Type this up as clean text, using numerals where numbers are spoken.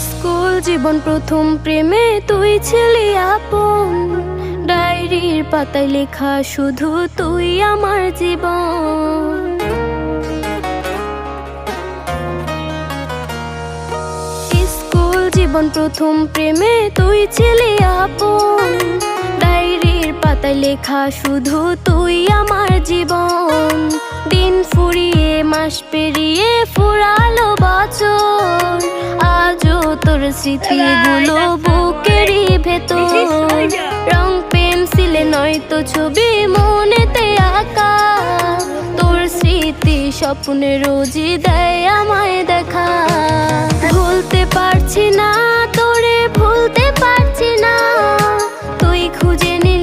School জীবন প্রথম প্রেমে তুই ছিলি আপন, ডায়েরির পাতায় লেখা শুধু তুই আমার জীবন। স্কুল জীবন প্রথম প্রেমে তুই ছিলি আপন, ডায়েরির পাতায় লেখা শুধু তুই আমার জীবন। দিন ফুরিয়ে মাস পেরিয়ে ফুরালো বছর, আজও তোর স্মৃতিগুলো বুকেরই ভেতর। রং পেন্সিলে নয়তো ছবি মনেতে আঁকা, তোর স্মৃতি স্বপ্নে রোজই দেয় আমায় দেখা। ভুলতে পারছি না তোরে, ভুলতে পারছি না, তুই খুঁজে নিলি